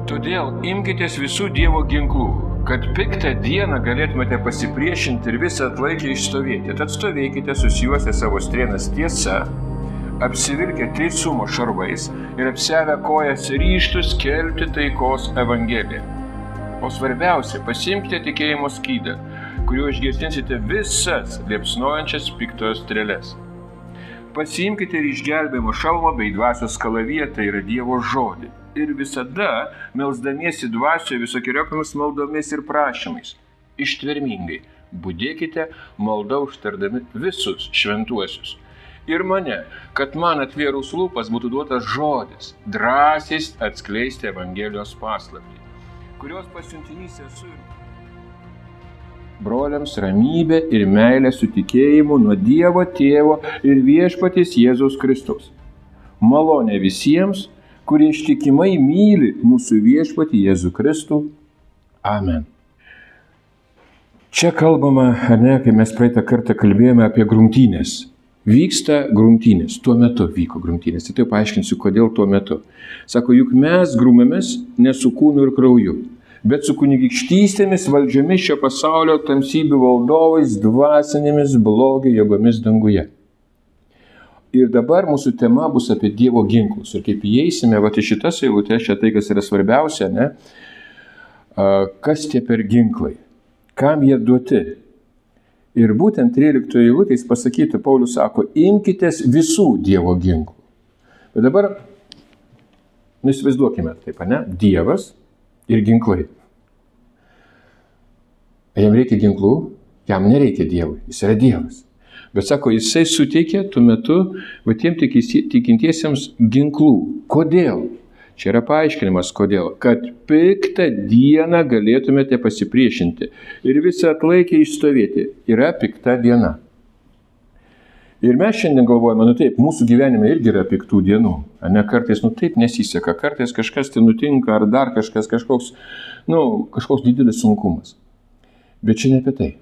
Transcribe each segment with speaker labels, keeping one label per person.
Speaker 1: Todėl imkitės visų Dievo ginklų, kad piktą dieną galėtumėte pasipriešinti ir visą atlaikę išstovėti. Tad stovėkite susijuosę savo strėnas tiesa, apsivilkę teisumo šarvais ir apsiavę kojas ryžtus skelbti taikos evangeliją. O svarbiausia, pasiimkite tikėjimo skydą, kuriuo išgirdinsite visas liepsnojančias piktojo strėles. Pasiimkite ir išgelbėjimo šalmą bei dvasios kalaviją, tai yra Dievo žodį. Ir visada melsdamiesi dvasioje visokiojomis maldomis ir prašymais. Ištvermingai budėkite malda užtardami visus šventuosius. Ir mane, kad man atvėrus lūpas būtų duotas žodis, drąsiai atskleisti Evangelijos paslaptį, kurios pasiuntinys esu. Broliams ramybė ir meilė su tikėjimu nuo Dievo Tėvo ir Viešpaties Jėzaus Kristaus. Malonė visiems, kurie ištikimai myli mūsų Viešpatį Jėzų Kristų. Amen. Čia kalbama, kai mes praeitą kartą kalbėjome apie grumtynės. Vyksta grumtynės. Tuo metu vyko grumtynės. Tai paaiškinsiu, kodėl tuo metu. Sako, juk mes grumėmės ne su kūnu ir krauju, bet su kunigaikštystėmis, valdžiomis šio pasaulio tamsybių valdovais, dvasinėmis blogio jėgomis danguje. Ir dabar mūsų tema bus apie Dievo ginklus. Ir kaip įeisime, į šitas eilutes, čia tai, kas yra svarbiausia, kas tie per ginklai, kam jie duoti. Ir būtent 13 eilutės pasakyta, Paulius sako, imkitės visų Dievo ginklų. Bet dabar, įsivaizduokime taip, Dievas ir ginklai. Jam reikia ginklų, jam nereikia Dievui, jis yra Dievas. Bet sako, jisai suteikė tuo metu tiem tikintiesiems ginklų. Kodėl? Čia yra paaiškinimas, kodėl. Kad piktą dieną galėtumėte pasipriešinti ir visą atlaikę išstovėti. Yra pikta diena. Ir mes šiandien galvojame, taip, mūsų gyvenime irgi yra piktų dienų. Kartais, taip nesiseka, kartais kažkas tai nutinka, ar dar kažkoks didelis sunkumas. Bet čia ne apie tai.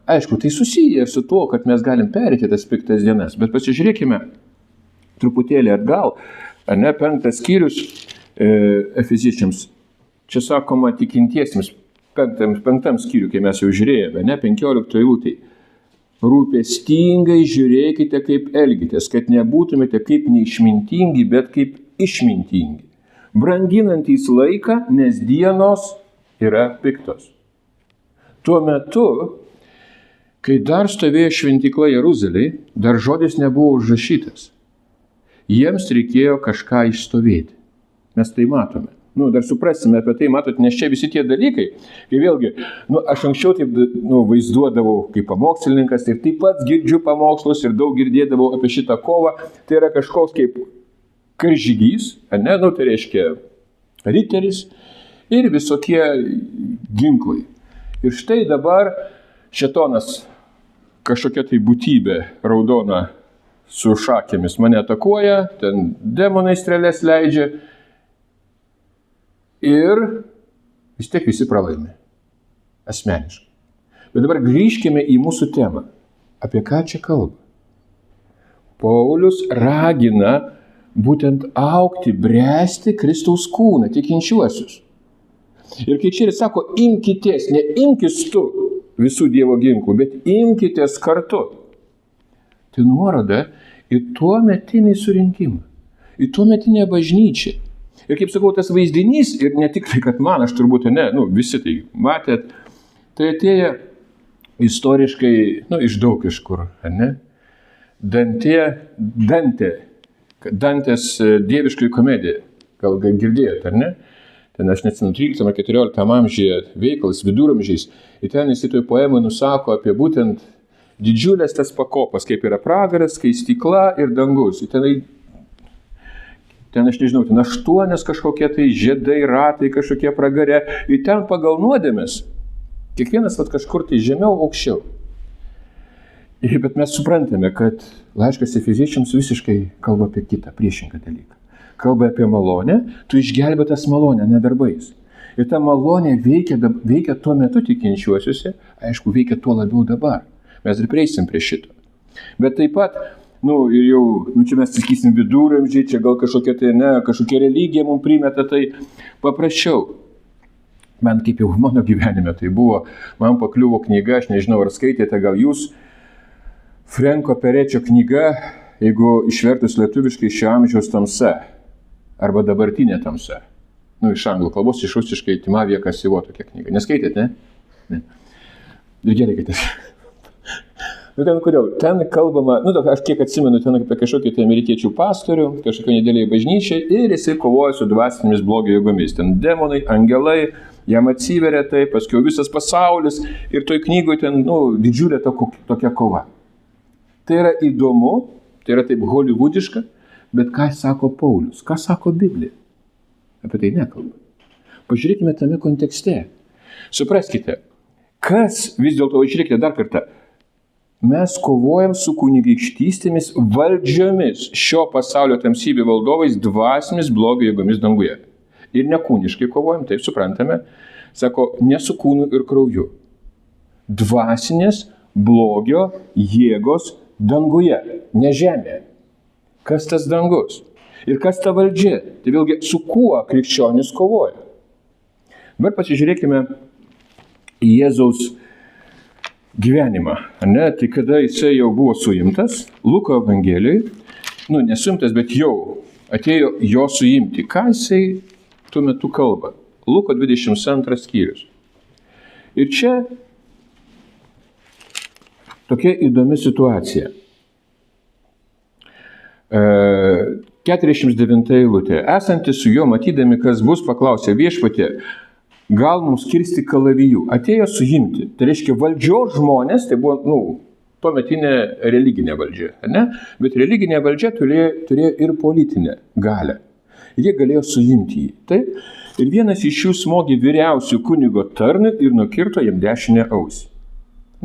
Speaker 1: Aišku, tai susiję su tuo, kad mes galim perėti tas piktas dienas, bet pasižiūrėkime truputėlį atgal, 5 skyrius Efeziečiams. Čia sakoma tikintiesiems, 5 skyrių, kai mes jau žiūrėjome, 15 eilutėj. Rūpestingai žiūrėkite, kaip elgitės, kad nebūtumėte kaip neišmintingi, bet kaip išmintingi. Branginantys laiką, nes dienos yra piktos. Tuo metu, kai dar stovėjo šventykla Jeruzalėj, dar žodis nebuvo užrašytas. Jiems reikėjo kažką išstovėti. Mes tai matome. Dar suprasime apie tai, matot, nes čia visi tie dalykai. Kai vėlgi, aš anksčiau taip vaizduodavau kaip pamokslininkas ir taip pat girdžiu pamokslus ir daug girdėdavau apie šitą kovą. Tai yra kažkoks kaip karžygys, tai reiškia riteris ir visokie ginklai. Ir štai dabar šėtonas, kažkokia tai būtybė raudona su šakėmis mane atakuoja, ten demonai strėlės leidžia ir vis tiek visi pralaimi. Asmeniškai. Bet dabar grįžkime į mūsų temą. Apie ką čia kalba? Paulius ragina būtent augti, bręsti Kristaus kūną, tikinčiuosius. Ir kai čia ir sako, imkitės, ne imkis tu visų Dievo ginklų, bet imkitės kartu. Tai nuoroda į tuo metinį surinkimą, į tuo metinę bažnyčią. Ir kaip sakau, tas vaizdinys, ir ne tik tai, kad man, aš turbūt visi tai matėt, tai atėjo istoriškai, iš daug iš kur, Dantės dieviškoji komedija, gal girdėjot, ar ne? Ten aš neatsimenu 13-14 amžiuje veikalas, viduramžiais, ir ten jis toj poemai nusako apie būtent didžiulės tas pakopas, kaip yra pragaras, skaistykla ir dangus. Ir ten aš nežinau, ten 8 kažkokie tai žiedai, ratai kažkokie pragare, ir ten pagal nuodėmes, kiekvienas kažkur tai žemiau, aukščiau. Bet mes suprantame, kad laiškas Efeziečiams visiškai kalba apie kitą, priešingą dalyką. Kalba apie malonę, tu išgelbėtas malonę, ne darbais. Ir ta malonė veikia tuo metu tikinčiuosiuose, aišku, veikia tuo labiau dabar. Mes ir prieisim prie šito. Bet taip pat Ir jau, čia mes sakysim viduramžiai, čia gal kažkokia tai, kažkokia religija mums primeta, tai paprasčiau. Man kaip jau mano gyvenime tai buvo, man pakliuvo knyga, aš nežinau, ar skaitėte, gal jūs, Franko Perečio knyga, jeigu išvertus lietuviškai Šio amžiaus tamsa, arba dabartinė tamsa. Iš anglų kalbos, iš rusiškai Timavija Kasivo tokia knyga. Neskaitėt, ne? Ne. Ir gerai, kad kodėl? Ten kalbama, aš kiek atsimenu, ten apie kažkokį tai amerikiečių pastorių, kažkokio nedėlėje bažnyčiai, ir jisai kovoja su dvasinėmis blogio jėgomis. Ten demonai, angelai, jam atsiveria tai, paskui visas pasaulis, ir toj knygoje ten, didžiulė tokia kova. Tai yra įdomu, tai yra taip holivudiška, bet ką sako Paulius, ką sako Biblija? Apie tai nekalba. Pažiūrėkime tame kontekste. Supraskite, kas vis dėlto, žiūrėkite dar kartą, mes kovojam su kunigaikštystėmis valdžiomis, šio pasaulio tamsybių valdovais, dvasinėmis blogio jėgomis danguje. Ir nekūniškai kovojam, taip suprantame, sako, ne su kūnu ir krauju. Dvasinės blogio jėgos danguje, ne žemėje. Kas tas dangus? Ir kas ta valdžia? Tai vėlgi, su kuo krikščionis kovoja? Dabar pasižiūrėkime į Jėzaus gyvenimą. Tai kada jisai jau buvo suimtas, Luko Evangelijai, nesuimtas, bet jau atėjo jo suimti. Ką jisai tuo metu kalba? Luko 22 skyrius. Ir čia tokia įdomi situacija. 49 eilutė. Esantis su juo matydami, kas bus, paklausė viešpatie, gal mums kirsti kalavijų. Atėjo suimti. Tai reiškia valdžios žmonės, tai buvo, tuometinė religinė valdžia. Ne? Bet religinė valdžia turėjo ir politinę galę. Jie galėjo suimti jį. Taip? Ir vienas iš jų smogė vyriausių kunigo tarnui ir nukirto jam dešinę ausį.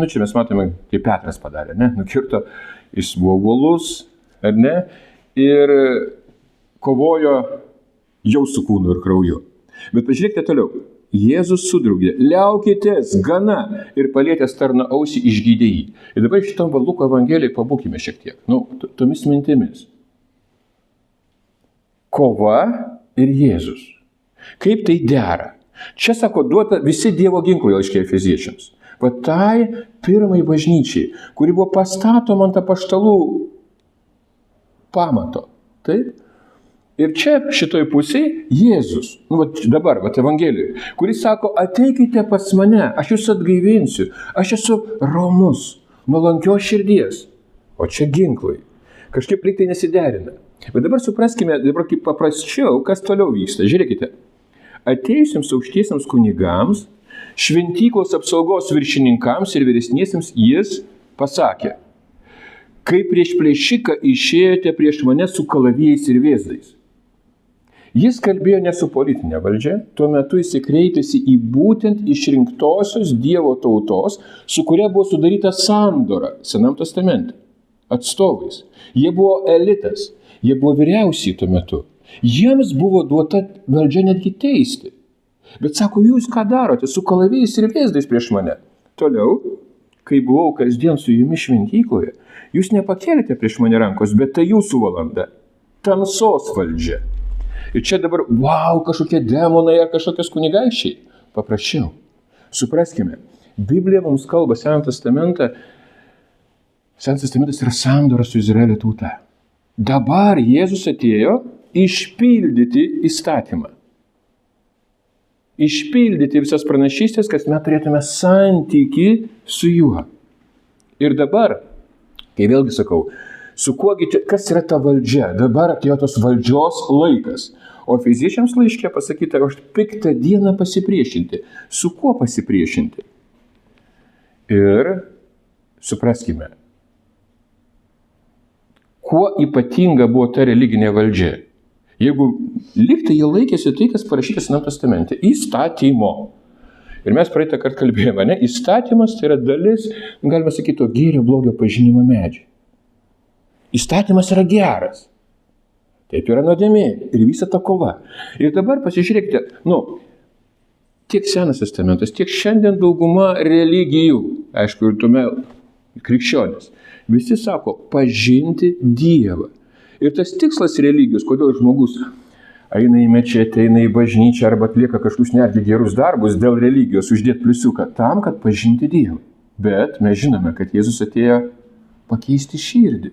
Speaker 1: Čia mes matome, kaip Petras padarė. Ne? Nukirto, jis buvo uolus, ar ne? Ir kovojo jau su kūnu ir krauju. Bet pažiūrėkite toliau. Jėzus sudraugė, liaukitės, gana, ir palietęs tarno ausį išgydė jį. Ir dabar šitam Luko Evangelijai pabūkime šiek tiek. Tomis mintimis. Kova ir Jėzus. Kaip tai dera? Čia, sako, duota visi Dievo ginklai laiške Efeziečiams. Va tai pirmai bažnyčiai, kuri buvo pastatoma ant apaštalų pamato. Taip? Ir čia šitoj pusėje Jėzus, dabar, Evangelijoje, kuris sako, ateikite pas mane, aš jūs atgaivinsiu, aš esu romus, nuolankios širdies. O čia ginklai. Kažkaip lyg tai nesiderina. Bet dabar supraskime, dabar kaip paprasčiau, kas toliau vyksta. Žiūrėkite, atėjusiems aukštiesiems kunigams, šventyklos apsaugos viršininkams ir vyresniesiems jis pasakė, kaip prieš plėšiką išėjote prieš mane su kalavijais ir vėzdais. Jis kalbėjo ne su politinė valdžia, tuo metu jis kreipėsi į būtent išrinktosios Dievo tautos, su kuria buvo sudaryta sandora Senam testamente, atstovais. Jie buvo elitas, jie buvo vyriausiai tuo metu. Jiems buvo duota valdžia netgi teisti. Bet sako, jūs ką darote su kalavijais ir vėzdais prieš mane? Toliau, kai buvau kasdien su jumis šventykloje, jūs nepakėlėte prieš mane rankos, bet tai jūsų valanda, tamsos valdžia. Ir čia dabar, kažkokie demonai ar kažkokios kunigaikščiai. Paprasčiau. Supraskime, Biblija mums kalba Seną testamentą. Senas testamentas yra sandora su Izraelio tauta. Dabar Jėzus atėjo išpildyti įstatymą. Išpildyti visas pranašystės, kad mes turėtume santykį su juo. Ir dabar, kai vėlgi sakau, su kuogi čia, kas yra ta valdžia? Dabar atėjo tos valdžios laikas. O Efeziečiams laiške pasakyta, aš piktą dieną pasipriešinti. Su kuo pasipriešinti? Ir supraskime, kuo ypatinga buvo ta religinė valdžia. Jeigu lygtai jie laikėsi tai, kas parašyta Sename testamente, įstatymo. Ir mes praeitą kartą kalbėjome, ne? Įstatymas tai yra dalis, galima sakyti, to gėrio blogio pažinimo medžiai. Įstatymas yra geras. Taip yra nuodėmė ir visa ta kova. Ir dabar pasižiūrėkite, tiek Senas testamentas, tiek šiandien dauguma religijų, aišku, ir tuomet krikščionis. Visi sako, pažinti Dievą. Ir tas tikslas religijos, kodėl žmogus eina į mečetę, eina į bažnyčią arba atlieka kažkokius netgi gerus darbus dėl religijos, uždėti pliusiuką, tam, kad pažinti Dievą. Bet mes žinome, kad Jėzus atėjo pakeisti širdį.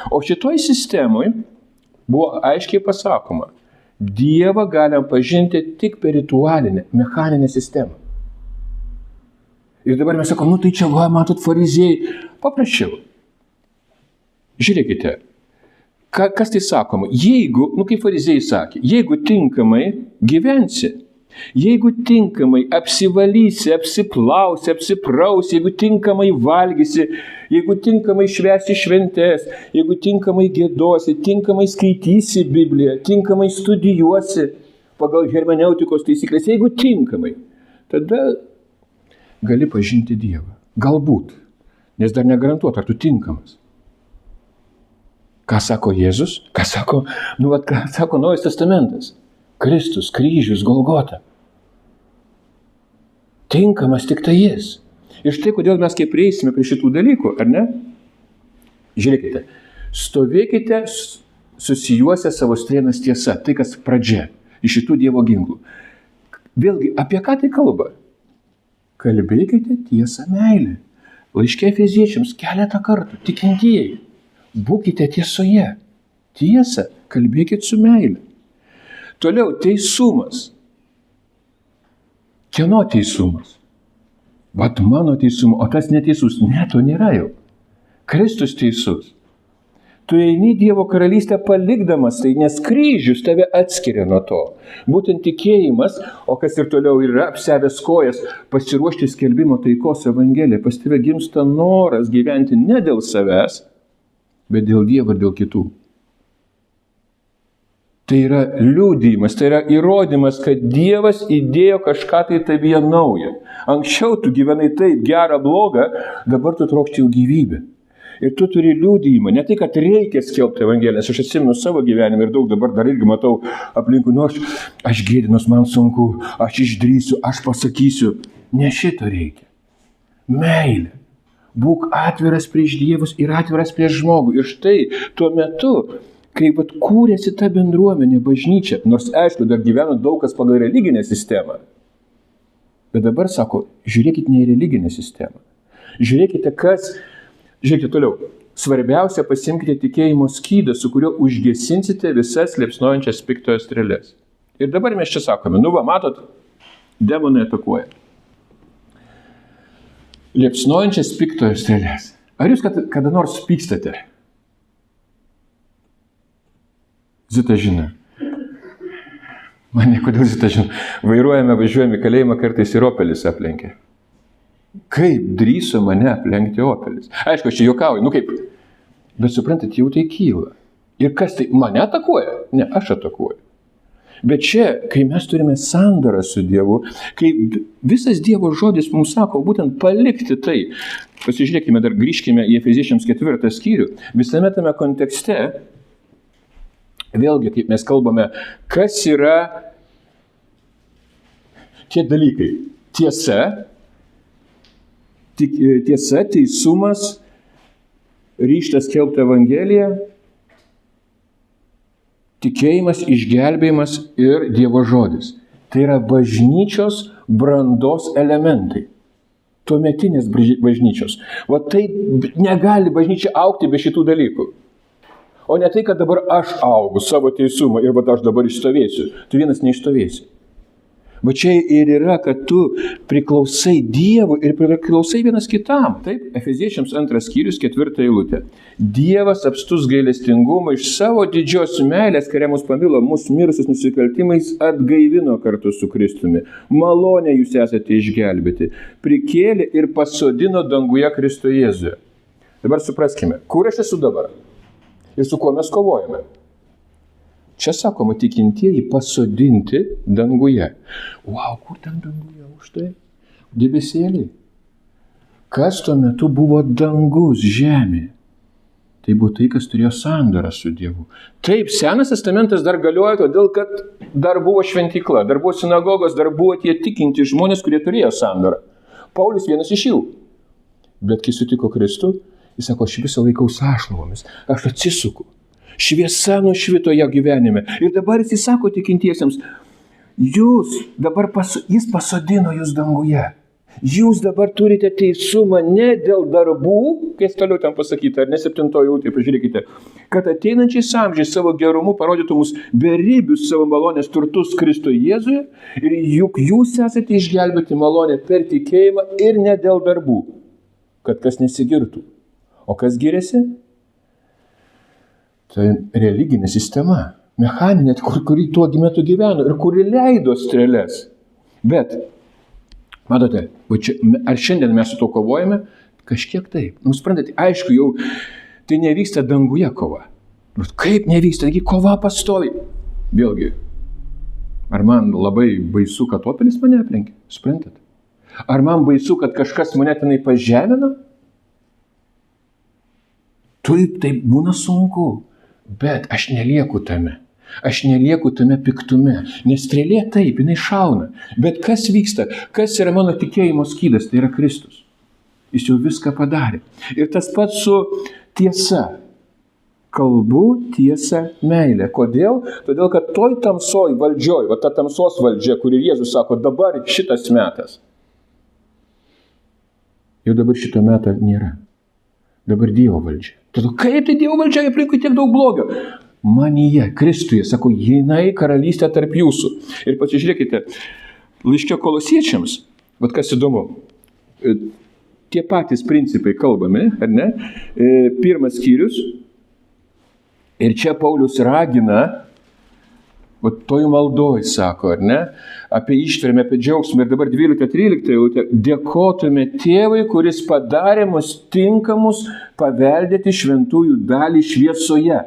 Speaker 1: O šitoj sistemoje buvo aiškiai pasakoma, Dievą galim pažinti tik per ritualinę, mechaninę sistemą. Ir dabar mes sakom, tai čia, matot, fariziejai, paprasčiau. Žiūrėkite, kas tai sakoma? Jeigu, kaip fariziejai sakė, jeigu tinkamai gyvensi, jeigu tinkamai apsivalysi, apsiplausi, apsiprausi, jeigu tinkamai valgysi, jeigu tinkamai švęsi šventes, jeigu tinkamai giedosi, tinkamai skaitysi Bibliją, tinkamai studijuosi pagal hermeneutikos taisyklės, jeigu tinkamai, tada gali pažinti Dievą. Galbūt, nes dar negarantuota, ar tu tinkamas. Ką sako Jėzus? Ką sako Naujas Testamentas? Kristus, kryžius, Golgota. Tinkamas tik tai Jis. Ir štai kodėl mes kaip prieisime prie šitų dalykų, ar ne? Žiūrėkite, stovėkite susijuose savo strėnas tiesa, tai kas pradžia, iš šitų Dievo ginklų. Vėlgi, apie ką tai kalba? Kalbėkite tiesą meilę. Laiške Efeziečiams keletą kartų, tikintieji. Būkite tiesoje. Tiesa, kalbėkit su meile. Toliau, teisumas. Kieno teisumas? Vat mano teisumas, o tas neteisus. Ne, to nėra jau. Kristus teisus. Tu eini Dievo karalystę palikdamas tai, nes kryžius tave atskiria nuo to. Būtent tikėjimas, o kas ir toliau yra apsevęs kojas, pasiruošti skelbimo taikos evangeliją. Pas tave gimsta noras gyventi ne dėl savęs, bet dėl Dievo ir dėl kitų. Tai yra liudijimas, tai yra įrodymas, kad Dievas įdėjo kažką tai tavyje naują. Anksčiau tu gyvenai taip, gerą, blogą, dabar tu trokšti jau gyvybę. Ir tu turi liudijimą, ne tai, kad reikia skelbti evangeliją, nes aš atsimenu savo gyvenimą ir daug dabar dar irgi matau aplinkui, aš gėdinos, man sunku, aš išdrįsiu, aš pasakysiu. Ne šito reikia. Meilė. Būk atviras prieš Dievus ir atviras prieš žmogų. Ir štai tuo metu, kai kūrėsi ta bendruomenė, bažnyčia, nors aišku, dar gyveno daug kas pagal religinę sistemą. Bet dabar sako, žiūrėkite ne į religinę sistemą. Žiūrėkite toliau. Svarbiausia, pasimkite tikėjimo skydą, su kuriuo užgesinsite visas liepsnojančias piktojo strėles. Ir dabar mes čia sakome, matot, demonai atakuoja. Liepsnojančias piktojo strėles. Ar jūs kada nors pykstate? Zita žino. Man kodėl Zita žino. Važiuojame į kalėjimą, kartais ir Opelis aplenkia. Kaip drįso mane aplenkti Opelis? Aišku, aš čia juokauju, kaip? Bet suprantat, jau tai kyla. Ir kas tai? Mane atakuoja? Ne, aš atakuoju. Bet čia, kai mes turime sandorą su Dievu, kai visas Dievo žodis mums sako, būtent palikti tai. Pasižiūrėkime, dar grįžkime į Efeziečiams 4 skyrių. Visame tame kontekste, vėlgi, kaip mes kalbame, kas yra tie dalykai? Tiesa, teisumas, ryžtas skelbti evangeliją, tikėjimas, išgelbėjimas ir Dievo žodis. Tai yra bažnyčios brandos elementai. Tuometinės bažnyčios. Va tai negali bažnyčia augti be šitų dalykų. O ne tai, kad dabar aš augu savo teisumą ir aš dabar išstovėsiu. Tu vienas neišstovėsi. Va čia ir yra, kad tu priklausai Dievui ir priklausai vienas kitam. Taip, Efeziečiams 2 skyrius 4 eilutė. Dievas apstus gailestingumo iš savo didžios meilės, kurią mus pamilo, mus mirusius nusikaltimais atgaivino kartu su Kristumi. Malonę jūs esate išgelbėti. Prikėlė ir pasodino danguje Kristuje Jėzuje. Dabar supraskime, kur aš esu dabar ir su kuo mes kovojame. Čia sakoma, tikintieji pasodinti danguje. Wow, kur ten danguje už tai? Debesėliai. Kas tuo metu buvo dangus, žemė? Tai buvo tai, kas turėjo sandorą su Dievu. Taip, Senas testamentas dar galioja, todėl kad dar buvo šventykla, dar buvo sinagogos, dar buvo tie tikinti žmonės, kurie turėjo sandorą. Paulius vienas iš jų. Bet kai sutiko Kristų, jis sako, aš visą laikau sąšlavomis, aš atsisuku. Šviesa nušvito jo gyvenime. Ir dabar jis sako tikintiesiems, jis pasodino jūs danguje. Jūs dabar turite teisumą ne dėl darbų, kai toliau ten pasakyta, ar ne 7 eilutė, pažiūrėkite, kad ateinančiais amžiais savo gerumu parodytų mus beribius savo malonės turtus Kristuje Jėzuje ir juk jūs esate išgelbėti malonę per tikėjimą ir ne dėl darbų, kad kas nesigirtų. O kas giriasi? Tai religinė sistema, mechaninė, kuri tuo metu gyveno ir kuri leido strėles. Bet matote, ar šiandien mes su to kovojame? Kažkiek taip. Suprantate, aišku, jau tai nevyksta danguje kova. Bet kaip nevyksta? Taigi kova pastovi. Vėlgi, ar man labai baisu, kad opelis mane aplenkė? Suprantate? Ar man baisu, kad kažkas mane tenai pažemina? Taip, tai būna sunku. Bet aš nelieku tame. Aš nelieku tame piktume, nes strėlė taip, jinai šauna. Bet kas vyksta? Kas yra mano tikėjimo skydas? Tai yra Kristus. Jis jau viską padarė. Ir tas pats su tiesa. Kalbu tiesą meilę. Kodėl? Todėl, kad toj tamsoj valdžioj, ta tamsos valdžia, kuri Jėzus sako, dabar šitas metas. Jau dabar šito meto nėra. Dabar Dievo valdžia. Todėl kaip tai Dievo valdžia, aplinkui tiek daug blogio? Manyje, Kristuje, sako, jinai karalystė tarp jūsų. Ir pasižiūrėkite, laiške Kolosiečiams, kas įdomu, tie patys principai kalbame, ar ne? 1 skyrius, ir čia Paulius ragina, toj maldoj, sako, ar ne, apie ištvermę, apie džiaugsmą, ir dabar 12-13, dėkotume Tėvui, kuris padarė mus tinkamus paveldėti šventųjų dalį šviesoje.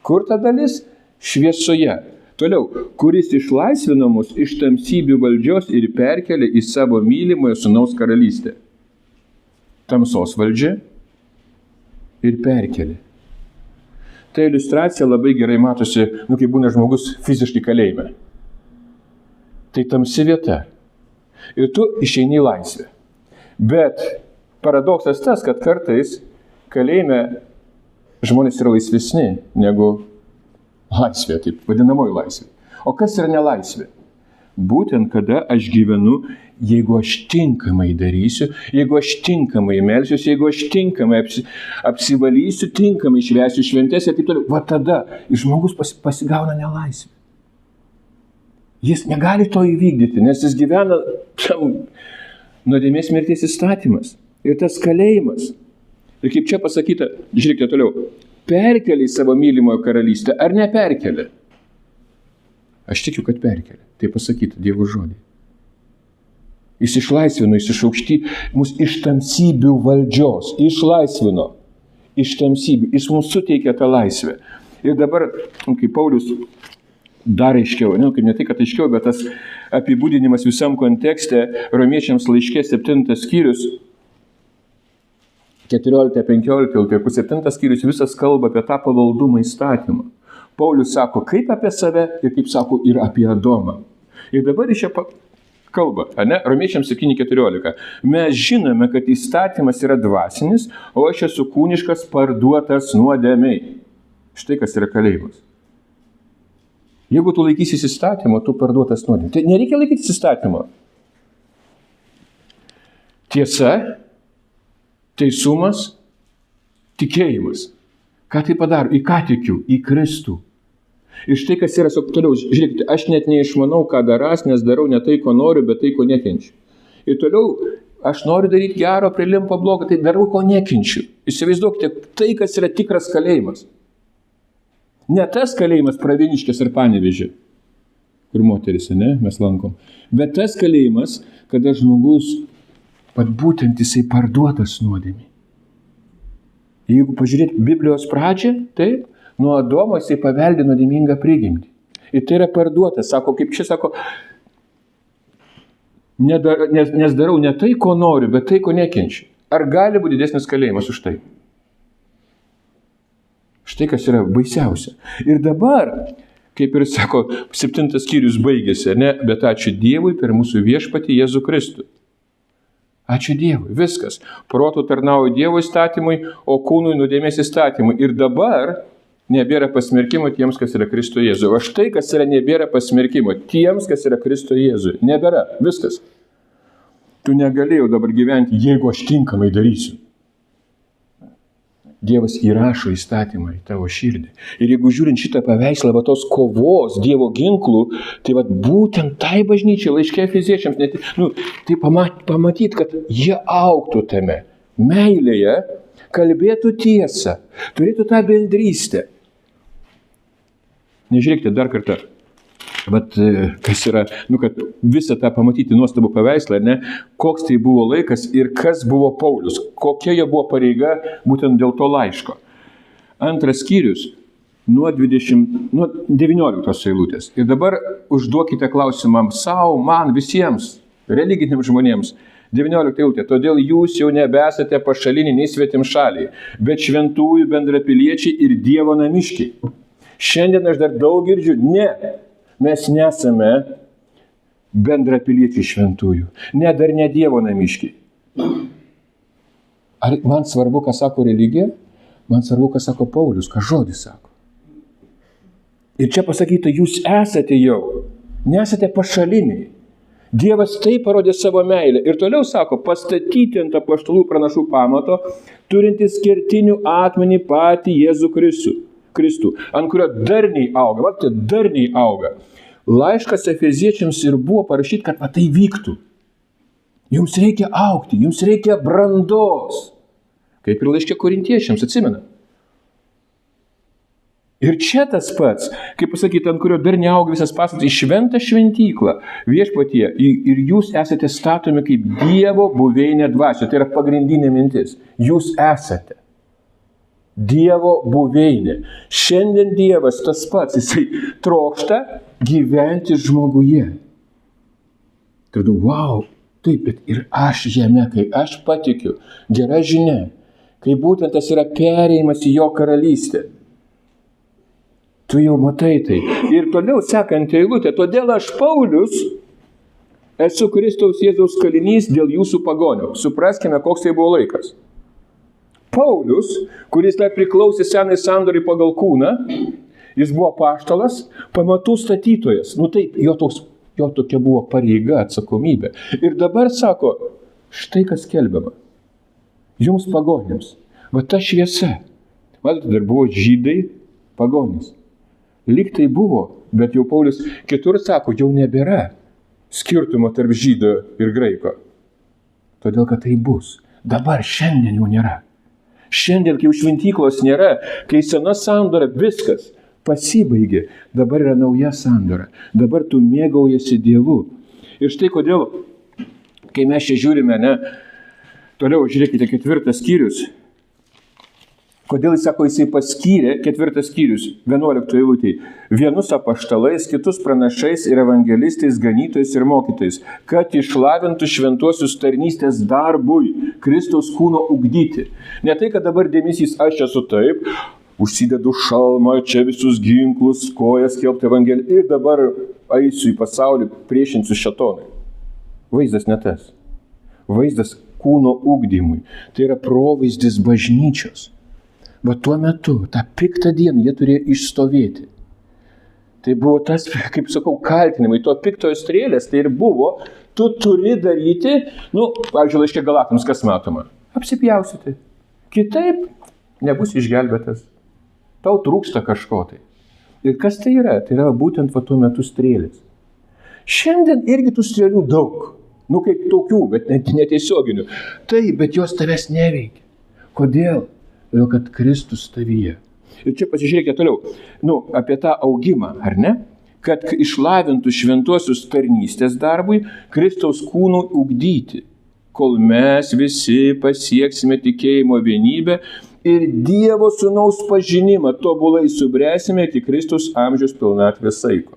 Speaker 1: Kur ta dalis? Šviesoje. Toliau, kuris išlaisvino mus iš tamsybių valdžios ir perkelė į savo mylimojo sūnaus karalystę. Tamsos valdžia ir perkelė. Ta iliustracija labai gerai matosi, kai būna žmogus fiziškai kalėjime. Tai tamsi vieta. Ir tu išeini į laisvę. Bet paradoksas tas, kad kartais kalėjime žmonės yra laisvesni negu laisvė, taip vadinamoji laisvė. O kas yra nelaisvė? Būtent kada aš gyvenu, jeigu aš tinkamai darysiu, jeigu aš tinkamai melsiuosi, jeigu aš tinkamai apsivalysiu, tinkamai švęsiu šventės ir taip toliau. Va tada žmogus pasigauna nelaisvę. Jis negali to įvykdyti, nes jis gyvena nuodėmės mirties įstatymas. Ir tas kalėjimas. Ir kaip čia pasakyta, žiūrėkite toliau, perkelė į savo mylimojo karalystę, ar neperkelė? Aš tikiu, kad perkelė. Tai pasakyta Dievo žodį. Jis išlaisvino, jis išaukšti mus iš tamsybių valdžios. Išlaisvino iš tamsybių. Jis mums suteikė tą laisvę. Ir dabar, kaip Paulius dar aiškiau, ne tai, kad aiškiau, bet tas apibūdinimas visam kontekste, Romiečiams laiške 7 skyrius, 14-15, 7 skyrius visas kalba apie tą pavaldumą įstatymą. Paulius sako, kaip apie save ir kaip sako ir apie Adomą. Ir dabar iš čia kalba, Romiečiams 7-14. Mes žinome, kad įstatymas yra dvasinis, o aš esu kūniškas parduotas nuodėmei. Štai kas yra kalėjimas. Jeigu tu laikysis įstatymo, tu parduotas nuodėmei. Tai nereikia laikytis įstatymo. Tiesa, teisumas, tikėjimas. Ką tai padaro? Į ką tikiu? Į Kristų. Ir štai kas yra, sakau, toliau, žiūrėkite, aš net neišmanau, ką darąs, nes darau ne tai, ko noriu, bet tai, ko nekenčiu. Ir toliau, aš noriu daryti gero, prilimpa blogo, tai darau, ko nekenčiu. Įsivaizduokite, tai, kas yra tikras kalėjimas. Ne tas kalėjimas Pravieniškės ir Panevėžio, kur moteris, mes lankom. Bet tas kalėjimas, kada žmogus, būtent jisai parduotas nuodėmei. Jeigu pažiūrėti Biblijos pradžią, taip, nuo Adomo jisai paveldi nuodėmingą prigimtį. Ir tai yra parduotas, sako, kaip čia sako, nes darau ne tai, ko noriu, bet tai, ko nekenčiu. Ar gali būti didesnis kalėjimas už tai? Štai kas yra baisiausia. Ir dabar, kaip ir sako, 7 skyrius baigėsi, bet ačiū Dievui per mūsų viešpatį Jėzų Kristų. Ačiū Dievui, viskas. Protu tarnauju Dievo įstatymui, o kūnui nuodėmės įstatymui. Ir dabar nebėra pasmerkimo tiems, kas yra Kristuje Jėzuje. O štai, kas yra nebėra pasmerkimo tiems, kas yra Kristuje Jėzuje. Nebėra, viskas. Tu negalėjau dabar gyventi, jeigu aš tinkamai darysiu. Dievas įrašo įstatymą į tavo širdį. Ir jeigu žiūrint šitą paveikslą, va tos kovos Dievo ginklų, tai va būtent tai bažnyčiai, laiške Efeziečiams, tai pamatyt, kad jie augtų tame meilėje, kalbėtų tiesą, turėtų tą bendrystę. Nežiūrėkite dar kartą, bet kas yra, kad visą tą pamatyti nuostabų paveikslą, ne, koks tai buvo laikas ir kas buvo Paulius, kokia jo buvo pareiga būtent dėl to laiško. Antras skyrius nuo 19 eilutės. Ir dabar užduokite klausimą savo, man, visiems, religiniams žmonėms. 19 eilutė. Todėl jūs jau nebesate pašaliniai nei svetimšaliai, bet šventųjų bendrapiliečiai ir Dievo namiškiai. Šiandien aš dar daug girdžiu, ne. Mes nesame bendrapiliečiai šventųjų. Ne, dar ne Dievo namiškiai. Ar man svarbu, ką sako religija? Man svarbu, ką sako Paulius, ką žodis sako. Ir čia pasakyta, jūs esate jau, nesate pašaliniai. Dievas taip parodė savo meilę. Ir toliau sako, pastatyti ant apaštalų pranašų pamato, turintys kertinių atmenį patį Jėzų Kristų, ant kurio darniai auga. Vat, darniai auga. Laiškas Efeziečiams ir buvo parašyti, kad tai vyktų. Jums reikia augti, jums reikia brandos. Kaip ir laiške Korintiečiams, atsimena. Ir čia tas pats, kaip pasakyti, ant kurio darniai auga visas pastatas, į šventą šventyklą viešpatyje. Ir jūs esate statomi kaip Dievo buveinė dvasioje. Tai yra pagrindinė mintis. Jūs esate Dievo buveinė. Šiandien Dievas tas pats, jisai trokšta gyventi žmoguje. Tadu, wow, taip, bet ir aš jame, kai aš patikiu, gera žinia, kai būtent tas yra perėjimas į jo karalystę. Tu jau matai tai. Ir toliau sekant eilutę, todėl aš Paulius esu Kristaus Jėzaus kalinys dėl jūsų pagonių. Supraskime, koks tai buvo laikas. Paulius, kuris dar priklausė senai sandoriai pagal kūną, jis buvo apaštalas, pamatų statytojas. Taip, jo tokia buvo pareiga, atsakomybė. Ir dabar sako, štai kas skelbiama. Jums pagonims. Va ta šviesa. Matote, dar buvo žydai pagonys. Lyg tai buvo, bet jau Paulius kitur sako, jau nebėra skirtumo tarp žydo ir graiko. Todėl, kad tai bus. Dabar, šiandien jau nėra. Šiandien, kai jau šventyklos nėra, kai sena sandora, viskas pasibaigė. Dabar yra nauja sandora. Dabar tu mėgaujasi Dievu. Ir štai kodėl, kai mes čia žiūrime, toliau žiūrėkite 4 skyrius. Kodėl jis sako, jisai paskyrė, 4 skyrius, 11 eilutėj, vienus apaštalais, kitus pranašais ir evangelistais, ganytojais ir mokytojais, kad išlavintų šventuosius tarnystės darbui, Kristaus kūno ugdyti. Ne tai, kad dabar dėmesys, aš esu taip, užsidedu šalmą, čia visus ginklus, kojas skelbti evangeliją ir dabar eisiu į pasaulį, priešinsiu šėtonui. Vaizdas ne tas. Vaizdas kūno ugdymui. Tai yra provaizdis bažnyčios. Bet tuo metu, tą piktą dieną, jie turėjo išstovėti. Tai buvo tas, kaip sakau, kaltinimai, to piktojo strėlės, tai ir buvo, tu turi daryti, pavyzdžiui, laiške Galatams, kas matoma? Apsipjausyti. Kitaip nebus išgelbėtas. Tau trūksta kažko tai. Ir kas tai yra? Tai yra būtent tuo metu strėlės. Šiandien irgi tų strėlių daug. Kaip tokių, bet netiesioginių. Taip, bet jos tavęs neveikia. Kodėl? Todėl, kad Kristus tavyje. Ir čia pasižiūrėkite toliau, apie tą augimą, ar ne? Kad išlavintų šventuosius tarnystės darbui, Kristaus kūnų ugdyti, kol mes visi pasieksime tikėjimo vienybę ir Dievo sūnaus pažinimą, tobulai subręsime iki Kristaus amžiaus pilnatvės saiko.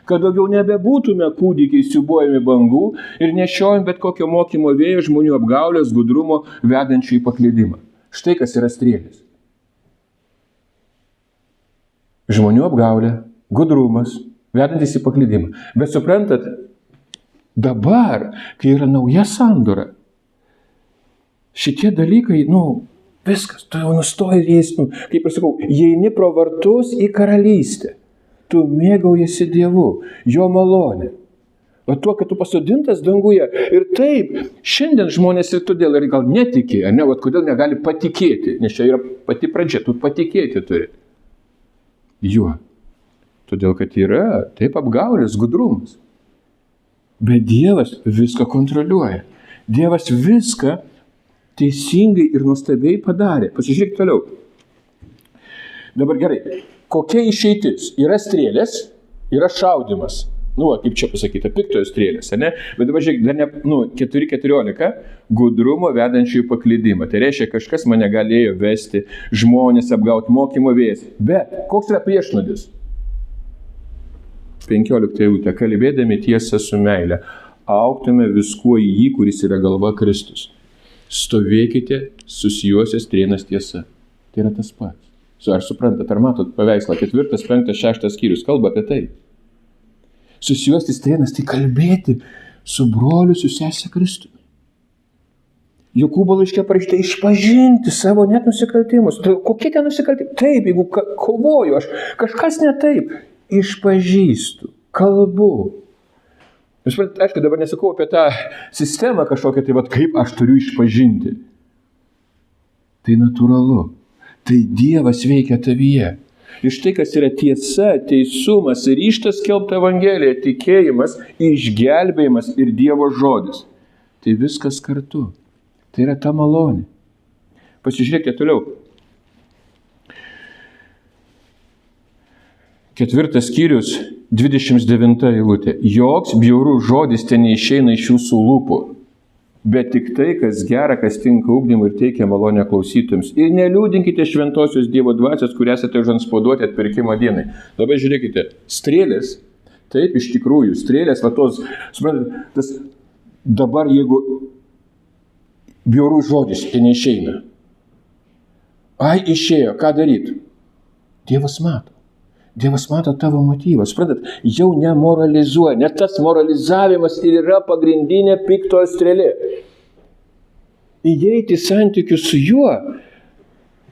Speaker 1: Kad daugiau nebebūtume kūdikiai siūbuojami bangų ir nešiojami bet kokio mokymo vėjo, žmonių apgaulės, gudrumo, vedančių į paklydimą. Štai kas yra strėlės. Žmonių apgaulė, gudrumas, vedantis į paklydimą. Bet suprantat, dabar, kai yra nauja sandora, šitie dalykai, viskas, tu jau nustoji jais, kaip aš sakau, įeini pro vartus į karalystę. Tu mėgaujasi Dievu, jo malonė. O tuo, kad tu pasodintas danguje. Ir taip, šiandien žmonės ir todėl ir gal netiki, ne, kodėl negali patikėti, nes čia yra pati pradžia, tu patikėti turi. Juo. Todėl, kad yra taip apgaulės, gudrumas. Bet Dievas viską kontroliuoja. Dievas viską teisingai ir nuostabiai padarė. Pasižiūrėk toliau. Dabar gerai. Kokia išeitis? Yra strėlės, yra šaudimas. Kaip čia pasakyta, piktojo strėlės, ne? Bet dabar žiūrėk, dar ne, 4:14 gudrumo vedančių į paklydimą. Tai reiškia, kažkas mane galėjo vesti, žmonės apgauti, mokymo vėjas. Bet koks yra priešnodis? 15 eilutė. Kalbėdami tiesą su meile, augtume viskuo į jį, kuris yra galva Kristus. Stovėkite susijuosios strėnas tiesa. Tai yra tas pats. Ar suprantat, ar matot paveikslą? 4, 5, 6 skyrius kalba apie tai. Susijuosti strėnas, tai kalbėti su broliu, su sese Kristumi. Jokūbo laiške parašyta išpažinti savo net nusikaltimus. Tai kokie tie nusikaltimai? Taip, jeigu kovoju, aš kažkas ne taip, išpažįstu, kalbu. Aišku, dabar nesakau apie tą sistemą kažkokią, tai kaip aš turiu išpažinti. Tai natūralu. Tai Dievas veikia tavyje. Iš tai, kas yra tiesa, teisumas, ryžtas skelbti Evangeliją, tikėjimas, išgelbėjimas ir Dievo žodis. Tai viskas kartu. Tai yra ta malonė. Pasižiūrėkite toliau. 4 skyrius, 29 eilutė. Joks bjaurus žodis ten neišeina iš jūsų lūpų, bet tik tai, kas gera, kas tinka ugdymui ir teikia malonę klausytojams. Ir neliūdinkite šventosios Dievo dvasios, kurią esate užantspauduoti atpirkimo dienai. Dabar žiūrėkite, strėlės, taip iš tikrųjų, strėlės, suprantate, tas dabar jeigu bjaurus žodis ten neišeina. Išėjo, ką daryti? Dievas mato. Dievas mato tavo motyvą. Suprantat, jau nemoralizuoja. Net tas moralizavimas ir yra pagrindinė piktojo strėlė. Įeiti santykius su juo,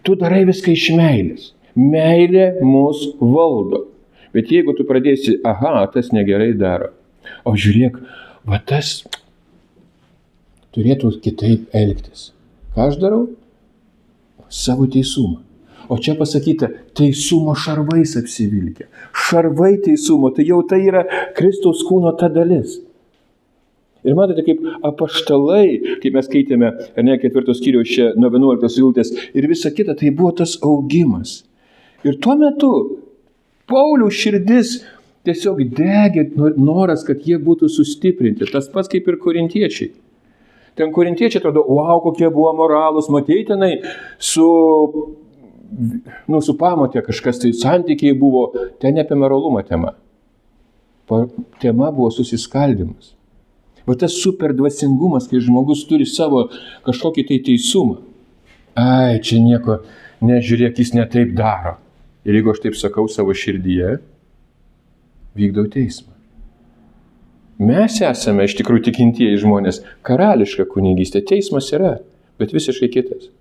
Speaker 1: tu darai viską iš meilės. Meilė mus valdo. Bet jeigu tu pradėsi, tas negerai daro. O žiūrėk, tas turėtų kitaip elgtis. Ką aš darau? Savo teisumą. O čia pasakyta, teisumo šarvais apsivilkę. Šarvai teisumo, tai jau tai yra Kristaus kūno ta dalis. Ir matote, kaip apaštalai, kaip mes skaitėme, 4 skyriaus čia nuo 11 eilutės, ir visa kita, tai buvo tas augimas. Ir tuo metu Pauliaus širdis tiesiog degė noras, kad jie būtų sustiprinti. Tas pats kaip ir korintiečiai. Ten korintiečiai atrodo, kokie buvo moralūs, matei tenai su pamotė kažkas, tai santykiai buvo, ten ne apie moralumą tema. Tema buvo susiskaldimas. Tas super dvasingumas, kai žmogus turi savo kažkokį tai teisumą. Čia nieko, nežiūrėk, jis ne taip daro. Ir jeigu aš taip sakau savo širdyje, vykdau teismą. Mes esame iš tikrųjų tikintieji žmonės, karališka kunigystė, teismas yra, bet visiškai kitas.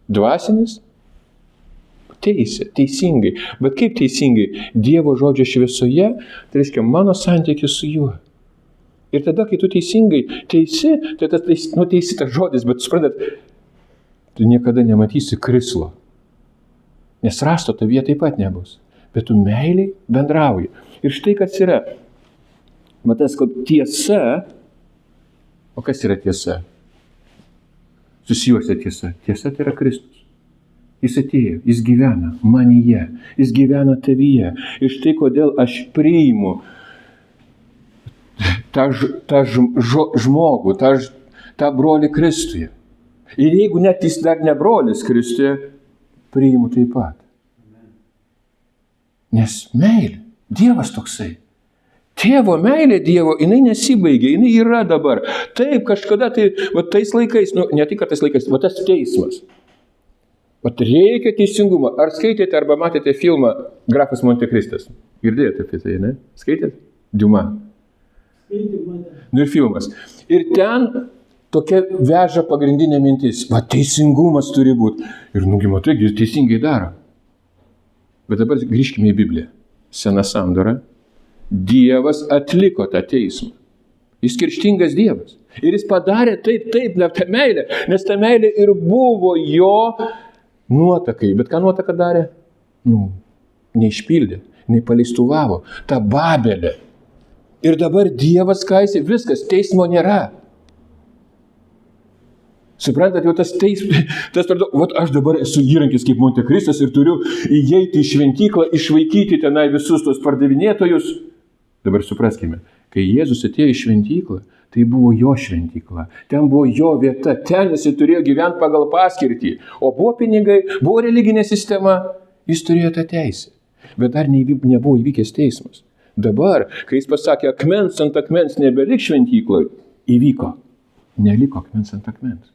Speaker 1: Dvasinis? Teisė, teisingai. Bet kaip teisingai? Dievo žodžio šviesoje, tai reiškia mano santykis su juo. Ir tada, kai tu teisingai teisi, tai teisi tas žodis, bet suprantat, tu niekada nematysi krislo. Nes rasto tavyje taip pat nebus. Bet tu meiliai bendrauji. Ir štai kas yra. Matas, kad tiesa, o kas yra tiesa? Susijuosia tiesa. Tiesa tai yra Kristus. Jis atėjo, jis gyvena manyje, jis gyvena tavyje. Ir štai kodėl aš priimu tą žmogų, tą brolį Kristuje. Ir jeigu net jis dar ne brolis Kristuje, priimu taip pat. Nes meilė, Dievas toksai. Tėvo meilė Dievo, jinai nesibaigia, jinai yra dabar. Taip, kažkada tai, tais laikais, ne tik tais laikais, tas teismas. Reikia teisingumo. Ar skaitėte arba matėte filmą Grafas Montekristas? Girdėjote apie tai, ne? Skaitėte? Diuma. Ir filmas. Ir ten tokia veža pagrindinė mintis. Va, teisingumas turi būti. Ir nugi matai, jis teisingai daro. Bet dabar grįžkime į Bibliją. Sena sandora. Dievas atliko tą teismą. Jis kerštingas Dievas. Ir jis padarė taip, ne ta meilė, nes ta meilė ir buvo jo nuotakai. Bet ką nuotaka darė? Neišpildė, neipaleistuvavo. Ta Babelė. Ir dabar Dievas kaisi, viskas, teismo nėra. Suprantat, jau tas vat aš dabar esu įrankis kaip Montekristas ir turiu įeiti į šventyklą, išvaikyti tenai visus tos pardavinėtojus. Dabar supraskime, kai Jėzus atėjo į šventyklą, tai buvo jo šventykla, ten buvo jo vieta, ten jis turėjo gyventi pagal paskirtį, o buvo pinigai, buvo religinė sistema, jis turėjo tą teisę, bet dar nebuvo įvykęs teismas. Dabar, kai jis pasakė, akmens ant akmens nebelik šventykloje, įvyko, neliko akmens ant akmens.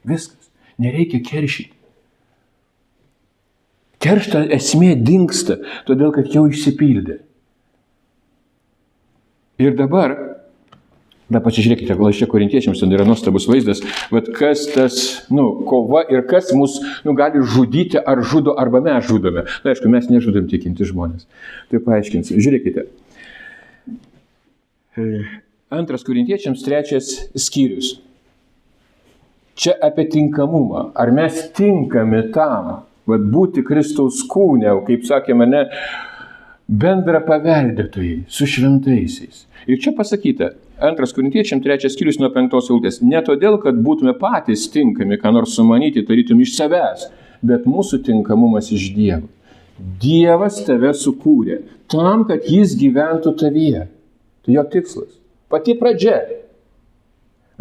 Speaker 1: Viskas, nereikia keršyti. Keršto esmė dingsta, todėl kad jau išsipildė. Ir dabar pasižiūrėkite, laiške Korintiečiams, ten yra nuostabus vaizdas, bet kas tas, kova ir kas mus, gali žudyti, ar žudo, arba mes žudome. Na, aišku, mes nežudom tikinti žmonės. Tai paaiškinsiu. Žiūrėkite. 2 Korintiečiams 3 skyrius. Čia apie tinkamumą. Ar mes tinkami tam, būti Kristaus kūne, kaip sakėme, bendra paveldėtojai su šventaisiais. Ir čia pasakyta, 2 Korintiečiams 3 skyrius nuo 5 eilutės. Ne todėl, kad būtume patys tinkami, ką nors sumanyti, tarytum iš savęs, bet mūsų tinkamumas iš Dievo. Dievas tave sukūrė tam, kad jis gyventų tavyje. Tai jo tikslas. Pati pradžia.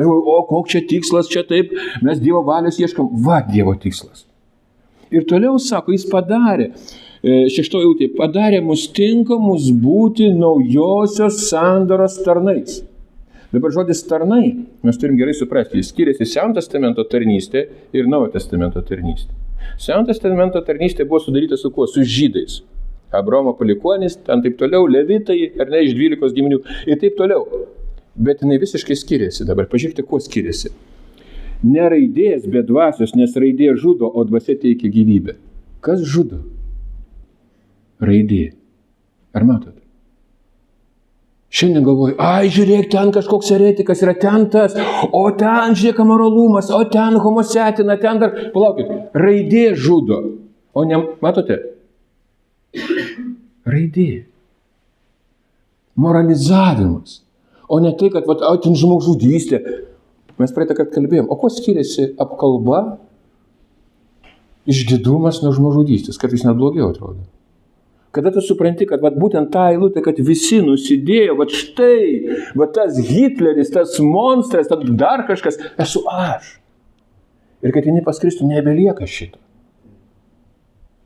Speaker 1: O koks čia tikslas, čia taip, mes Dievo valios ieškam. Va, Dievo tikslas. Ir toliau sako, jis padarė. 6 eilutė, padarė mus tinkamus būti naujosios sandoros tarnais. Dabar žodis tarnai, mes turim gerai suprasti, jis skiriasi Senojo testamento tarnystė ir Naujojo testamento tarnystė. Senojo testamento tarnystė buvo sudaryta su kuo? Su žydais. Abraomo palikuonys, ten taip toliau, levitai, iš 12 giminių ir taip toliau. Bet jinai visiškai skiriasi dabar. Pažiūrėkite, kuo skiriasi. Ne raidės, bet dvasios, nes raidė žudo, o dvasia teikia gyvybę. Kas žudo? Raidė. Ar matot? Šiandien galvoju, žiūrėk, ten kažkoks eretikas yra, ten tas, o ten, žiūrėk, amoralumas, o ten homosetina, ten dar, palaukit, raidė žudo. O ne, matote? Raidė. Moralizavimas. O ne tai, kad, ten žmogžudystė. Mes praeitą kartą kalbėjom, o kuo skiriasi apkalba, išdidumas nuo žmogžudystės, kartais net blogiau atrodo. Kada tu supranti, kad būtent tą eilutę, kad visi nusidėjo, štai, tas Hitleris, tas monstras, dar kažkas, esu aš. Ir kad jinai pas Kristų nebelieka šito.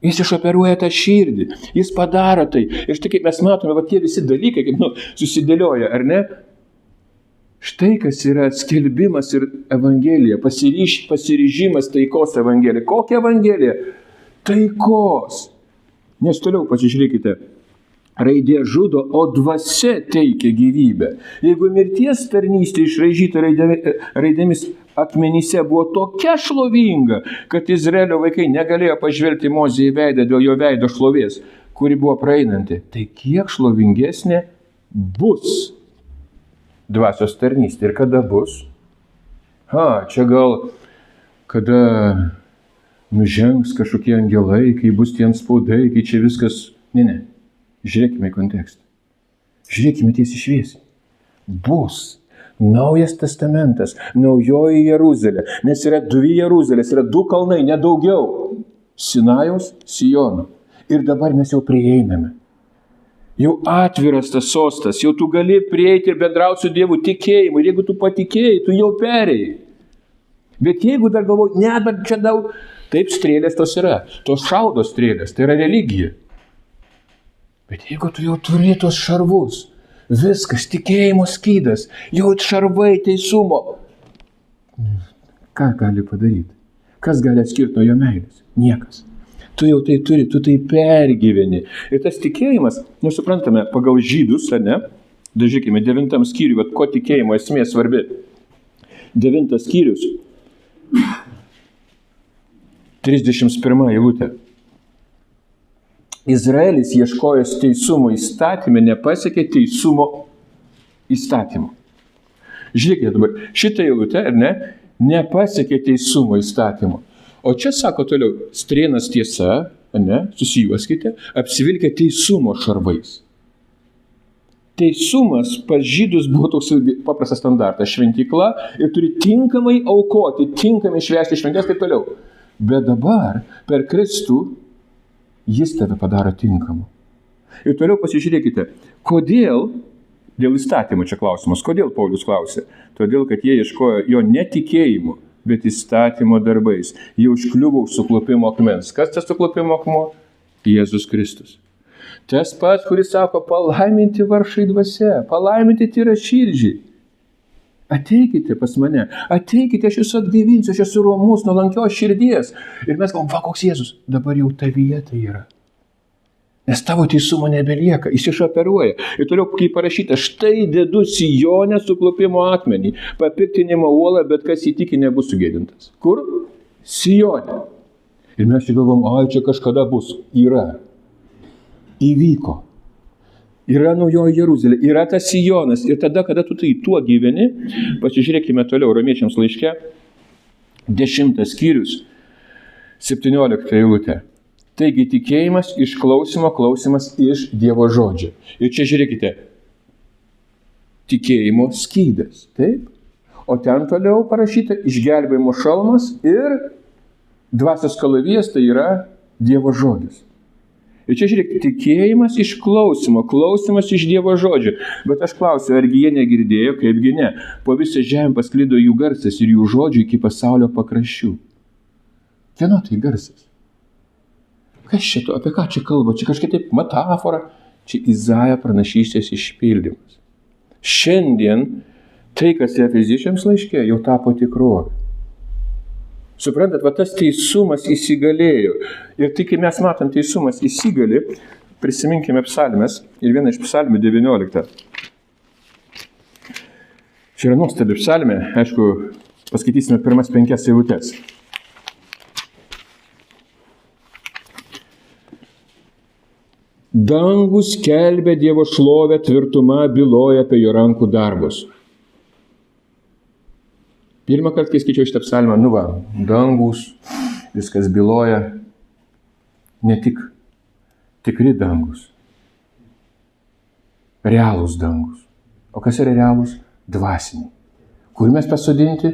Speaker 1: Jis išoperuoja tą širdį, jis padaro tai. Ir štai kaip mes matome, tie visi dalykai, kaip susidėlioja, ar ne? Štai kas yra skelbimas ir evangelija, pasiryžimas taikos evangelija. Kokia evangelija? Taikos. Nes toliau pasižiūrėkite, raidė žudo, o dvasia teikia gyvybę. Jeigu mirties tarnystė išraižyta raidėmis akmenyse buvo tokia šlovinga, kad Izraelio vaikai negalėjo pažvelgti Mozei į veidą dėl jo veido šlovės, kuri buvo praeinanti, tai kiek šlovingesnė bus dvasios tarnystė. Ir kada bus? Čia gal kada nužengs kažkokie angelai, kai bus tie spaudai, kai čia viskas... Ne. Žiūrėkime į kontekstą. Žiūrėkime tiesiai šviesiai. Bus Naujas testamentas, naujoji Jeruzalė. Nes yra 2 Jeruzalės, yra 2 kalnai, nedaugiau. Sinajaus, Sijono. Ir dabar mes jau prieiname. Jau atviras tas sostas, jau tu gali prieiti ir bendrauti su Dievu tikėjimu. Ir jeigu tu patikėjai, tu jau perėjai. Bet jeigu dar galvoji, bet čia daug... Taip, strėlės tos yra. Tos šaudo strėlės, tai yra religija. Bet jeigu tu jau turi tos šarvus, viskas, tikėjimo skydas, jau šarvai teisumo, ką gali padaryti? Kas gali atskirti nuo jo meilės? Niekas. Tu jau tai turi, tu tai pergyveni. Ir tas tikėjimas, suprantame, pagal žydus, ne? Dažiūrėkime, 9 skyriui, ko tikėjimo esmė svarbi. 9 skyrius, 31 eilutė. Izraelis ieškojęs teisumo įstatymę nepasiekė teisumo įstatymo. Žiūrėkite dabar, šitą eilutę, ar ne, nepasiekė teisumo įstatymo. O čia sako toliau, strėnas tiesa, ne, susijuoskite, apsivilkę teisumo šarvais. Teisumas pas žydus buvo toks paprastas standartas, šventykla ir turi tinkamai aukoti, tinkamai švęsti šventės, taip toliau. Bet dabar per Kristų jis tave padaro tinkamu. Ir toliau pasižiūrėkite, kodėl, dėl įstatymo čia klausimas, kodėl Paulius klausė? Todėl, kad jie ieškojo jo netikėjimu, bet įstatymo darbais. Jie užkliuvo už suklupimo akmens. Kas tas suklupimo akmuo? Jėzus Kristus. Tas pats, kuris sako, palaiminti vargšai dvasia, palaiminti tyraširdžiai. Ateikite pas mane, ateikite, aš jūs atgaivinsiu, aš esu romus, nuolankios širdies. Ir mes galvom, va, koks Jėzus, dabar jau tavyje tai yra. Nes tavo teisumo nebelieka, jis išoperuoja. Ir toliau, kai parašyta, štai dedu Sijone suklupimo akmenį, papiktinimo uolą, bet kas įtiki nebus sugėdintas. Kur? Sijone. Ir mes čia galvom, ai, čia kažkada bus. Yra. Įvyko. Yra naujoji Jeruzalė, yra tas Sijonas. Ir tada, kada tu tai tuo gyveni, pasižiūrėkime toliau, Romiečiams laiške, 10 skyrius, 17 eilutė. Taigi tikėjimas iš klausimo, klausimas iš Dievo žodžio. Ir čia žiūrėkite, tikėjimo skydas, taip? O ten toliau parašyta išgelbėjimo šalmas ir dvasios kalavijas, tai yra Dievo žodis. Ir čia žiūrėk, tikėjimas iš klausimo, klausimas iš Dievo žodžio. Bet aš klausiu, argi jie negirdėjo, kaipgi ne. Po visą žemę pasklido jų garsas ir jų žodžių iki pasaulio pakraščių. Kieno tai garsas? Kas čia to, apie ką čia kalba? Čia kažkaip taip metafora. Čia Izaja pranašystės išpildymas. Šiandien tai, kas Efeziečiams laiške, jau tapo tikrovė. Suprantat, va tas teisumas įsigalėjo. Ir tai, kai mes matom teisumas įsigali, prisiminkime psalmes ir vieną iš psalmių 19. Čia yra nuostabi psalmė, aišku, paskaitysime pirmas 5 eilutes. Dangus skelbia Dievo šlovę, tvirtuma byloja apie jo rankų darbus. Pirmą kartą, kai skaičiau šitą psalmę, dangus, viskas byloja, ne tik tikri dangus, realūs dangus. O kas yra realūs? Dvasiniai. Kur mes pasodinti?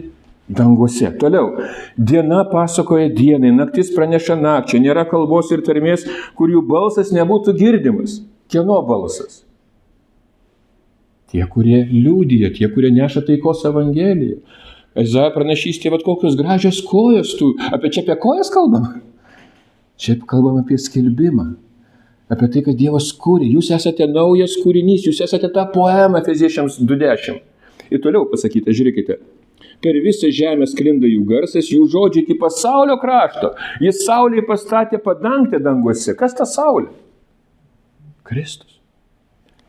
Speaker 1: Danguose. Toliau. Diena pasakoja dienai, naktis praneša nakčiai, nėra kalbos ir tarmės, kur jų balsas nebūtų girdimas. Kieno balsas? Tie, kurie liudija, tie, kurie neša taikos evangeliją. Izaja pranašystė, vat kokios gražios kojos tu. Čia apie kojas kalbam? Čia kalbam apie skelbimą. Apie tai, kad Dievas kūrė. Jūs esate naujas kūrinys, jūs esate ta poema Efeziečiams 2:10. Ir toliau pasakyta, žiūrėkite. Per visą žemę sklinda jų garsas, jų žodžiai iki pasaulio krašto. Jis saulėje pastatė padangtę danguose. Kas ta saulė? Kristus.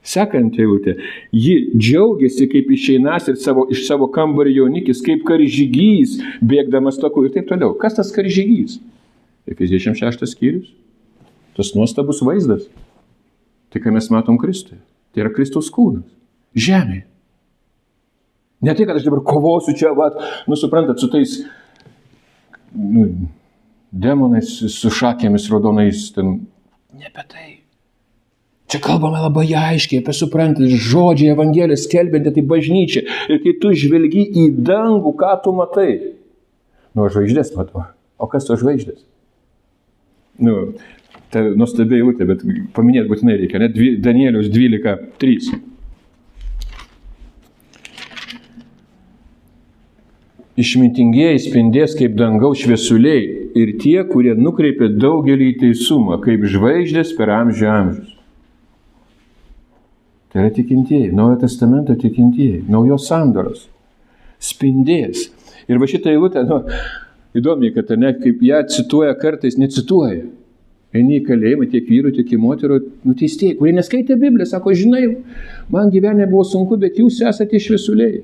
Speaker 1: Sekant eilutė, ji džiaugiasi, kaip išeinas ir iš savo kambario jaunikis, kaip karžygys, bėgdamas taku ir taip toliau. Kas tas karžygys? Efeziečiams 6 skyrius. Tas nuostabus vaizdas. Tai, ką mes matom Kristuje. Tai yra Kristaus kūnas. Žemėje. Ne tai, kad aš dabar kovosiu čia, suprantat, su tais demonais, su šakėmis raudonais. Ne apie tai. Čia kalbame labai aiškiai apie suprantat, žodžiai Evangelijos skelbianti tai bažnyčia. Ir kai tu žvelgi į dangų, ką tu matai? Žvaigždės matau. O kas to žvaigždės? Tai nuostabi eilutė, bet paminėti būtinai reikia. Ne? Danieliaus 12:3. Išmintingieji spindės kaip dangaus šviesuliai ir tie, kurie nukreipia daugelį į teisumą, kaip žvaigždės per amžių amžius. Tai yra tikintieji, Naujojo testamento tikintieji, naujos sandoros, spindės. Ir va šitą eilutę, įdomiai, kad kaip ją cituoja kartais, necituoja. Eini į kalėjimą tiek vyrų, tiek moterų, nuteistieji, kurie neskaitė Bibliją, sako, žinai, man gyvenime buvo sunku, bet jūs esate šviesuliai.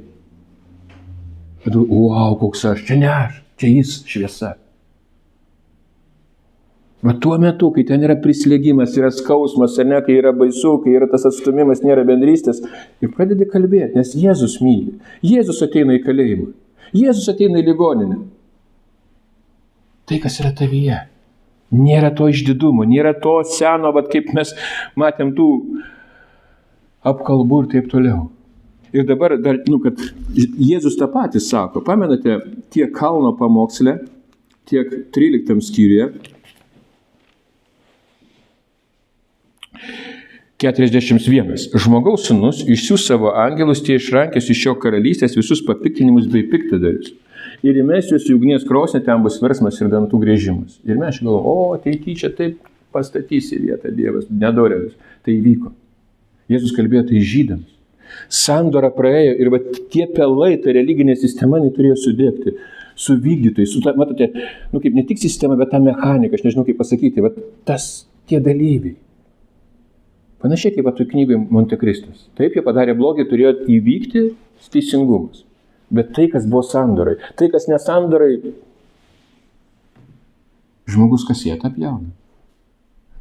Speaker 1: Wow, koks aš, čia ne aš, čia jis šviesa. Va tuo metu, kai ten yra prislėgimas, yra skausmas, ar ne, kai yra baisu, kai yra tas atstumimas, nėra bendrystės, ir pradedi kalbėti, nes Jėzus myli. Jėzus ateina į kalėjimą. Jėzus ateina į ligoninę. Tai, kas yra tavyje. Nėra to išdidumo, nėra to seno, vat kaip mes matėm tų apkalbų ir taip toliau. Ir dabar, kad Jėzus tą patį sako, pamenate, tiek kalno pamoksle, tiek 13 skyriuje, 41. Žmogaus sūnus išsiųs savo angelus, tie išrankės iš jo karalystės visus papiktinimus bei piktadarius. Ir įmes juos į ugnies krosnį, ten bus versmas ir dantų grėžimas. Ir mes galvojame, tai tyčia taip pastatys į vietą Dievas, nedorėlis. Tai įvyko. Jėzus kalbėjo tai žydams. Sandora praėjo ir va, tie pelai, ta religinė sistema, neturėjo sudėkti su vykdytojais. Matote, kaip ne tik sistema, bet ta mechanika, aš nežinau kaip pasakyti, va, tie dalyviai. Panašiai kaip tu knygai Monte Kristus. Taip, jie padarė blogį, turėjo įvykti teisingumas. Bet tai, kas buvo sandorai, tai, kas nesandorai, žmogus kasėja tą pjauna.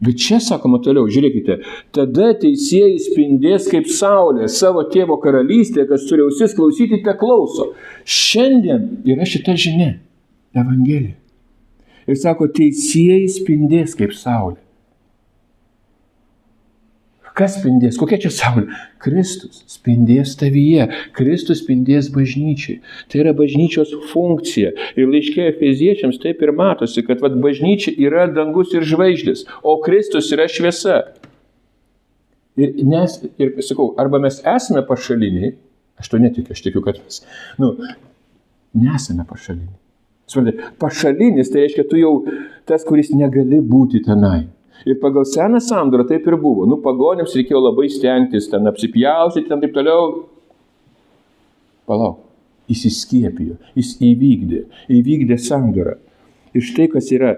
Speaker 1: Bet čia, sakoma toliau, žiūrėkite, tada teisėjai spindės kaip saulė savo tėvo karalystėje, kas turi ausis klausyti, te klauso. Šiandien yra šita žinia, Evangelija. Ir sako, teisėjai spindės kaip saulė. Kas spindės? Kokia čia saulė? Kristus spindės tavyje. Kristus spindės bažnyčiai. Tai yra bažnyčios funkcija. Ir laiške Efeziečiams taip ir matosi, kad bažnyčia yra dangus ir žvaigždės, o Kristus yra šviesa. Ir sakau, arba mes esame pašaliniai, aš to netikiu, aš tikiu, kad mes, nesame pašaliniai. Suprantate, pašalinis tai reiškia, tu jau tas, kuris negali būti tenai. Ir pagal seną sandorą taip ir buvo. Pagonims reikėjo labai stengtis, ten apsipjausyti, ten taip toliau. Palauk, jis įskiepijo, jis įvykdė sandorą. Ir štai kas yra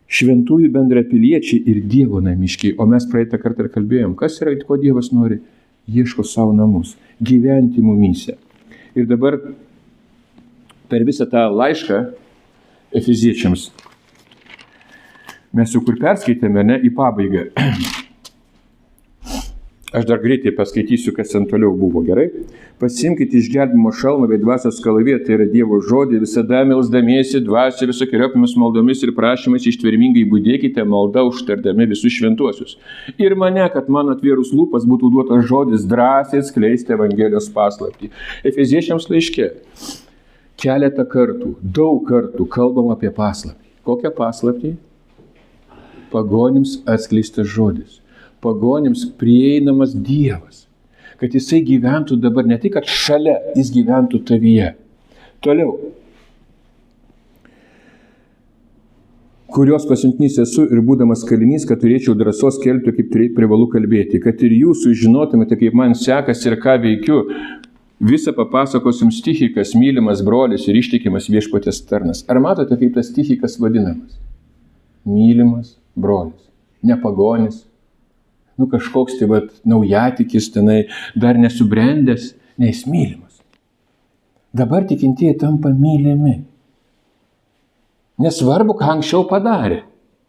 Speaker 1: šventųjų bendrapiliečiai ir Dievo namiškiai. O mes praeitą kartą ir kalbėjom, kas yra, ko Dievas nori, ieško savo namus, gyventi mumyse. Ir dabar per visą tą laišką Efeziečiams mes jau kur perskaitėme, į pabaigą. Aš dar greitai paskaitysiu, kas ten toliau buvo, gerai? Pasiimkite išgelbimo šalmą bei dvasios kalaviją, tai yra Dievo žodį, visada melsdamiesi dvasią visokiojomis maldomis ir prašymais ištvermingai budėkite maldą užtardami visus šventuosius. Ir mane, kad man atvėrus lūpas būtų duotas žodis drąsiai skleisti Evangelijos paslaptį. Efeziečiams laiške keletą kartų, daug kartų kalbam apie paslaptį. Kokią paslaptį? Pagonims atskleistas žodis. Pagonims prieinamas Dievas. Kad jisai gyventų dabar ne tik, kad šalia, jis gyventų tavyje. Toliau. Kurios pasiuntinys esu ir būdamas kalinys, kad turėčiau drąsos skelbti, kaip privalu kalbėti. Kad ir jūs sužinotumėte, kaip man sekasi ir ką veikiu. Visą papasakos jums Tichikas, mylimas brolis ir ištikimas viešpaties tarnas. Ar matote, kaip tas Tichikas vadinamas? Mylimas brolis, ne pagonis, kažkoks naujatikis tenai, dar nesubrendęs, nes mylimas. Dabar tikintieji tampa mylimi. Nesvarbu, ką anksčiau padarė,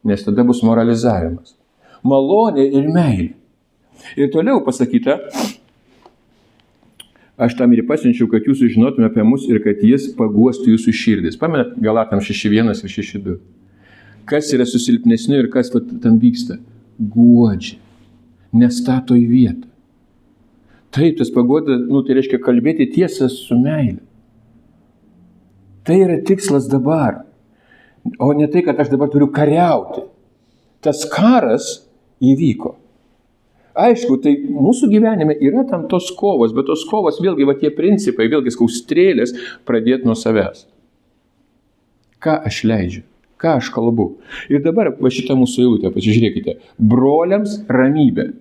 Speaker 1: nes tada bus moralizavimas. Malonė ir meilė. Ir toliau pasakyta, aš tam ir pasiunčiau, kad jūs sužinotume apie mus ir kad jis paguostų jūsų širdis. Pamenat, Galatams 6.1 ir 6.2. Kas yra susilpnesniu ir kas ten vyksta? Guodžia. Nestato į vietą. Taip, tas paguoda, tai reiškia kalbėti tiesą su meile. Tai yra tikslas dabar. O ne tai, kad aš dabar turiu kariauti. Tas karas įvyko. Aišku, tai mūsų gyvenime yra tam tos kovos, bet tos kovos vėlgi, tie principai, vėlgi strėlės pradėti nuo savęs. Ką aš leidžiu? Ką aš kalbu? Ir dabar šitą mūsų eilutę, pasižiūrėkite. Broliams ramybė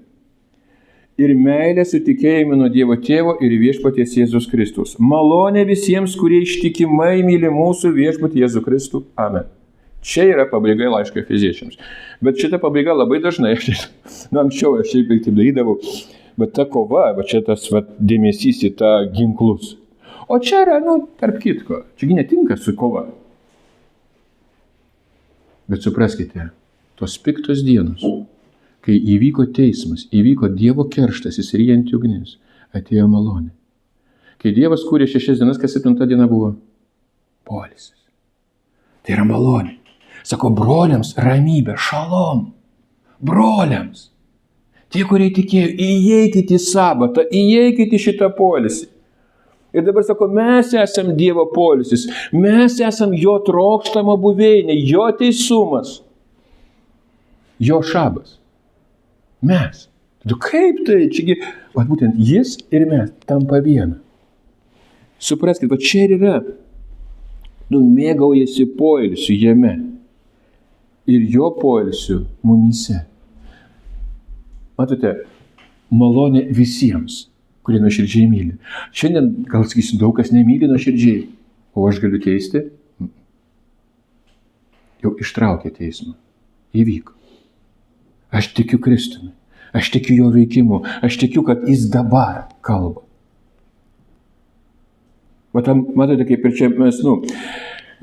Speaker 1: ir meilė su tikėjimu nuo Dievo Tėvo ir viešpaties Jėzus Kristus. Malonė visiems, kurie ištikimai myli mūsų viešpatį Jėzų Kristų. Amen. Čia yra pabaiga laiško Efeziečiams. Bet šita pabaiga labai dažnai, anksčiau aš taip darydavau, bet ta kova, čia tas dėmesys į tą ginklus. O čia yra, tarp kitko, čiagi netinka su kova. Bet supraskite, tos piktos dienos, kai įvyko teismas, įvyko Dievo kerštas, įsiryjanti ugnis, atėjo malonė. Kai Dievas kūrė 6 dienas, kas 7 diena buvo? Poilsis. Tai yra malonė. Sako, broliams ramybė, šalom. Broliams. Tie, kurie tikėjo, įeikite į sabatą, įeikite į šitą poilsį. Ir dabar sako, mes esam Dievo poilsis, mes esam jo trokštama buveinė, jo teisumas, jo šabas. Mes. Kaip tai? Čiagi, būtent jis ir mes tampa viena. Supraskite, čia ir yra. Mėgaujasi poilsiu jame. Ir jo poilsiu mumyse. Matote, malonė visiems, kurie nuoširdžiai myli. Šiandien, gal sakysiu, daug kas nemyli nuoširdžiai. O aš galiu keisti? Jau ištraukė teismą. Įvyko. Aš tikiu Kristumi. Aš tikiu jo veikimu. Aš tikiu, kad jis dabar kalba. Matote, kaip ir čia mes,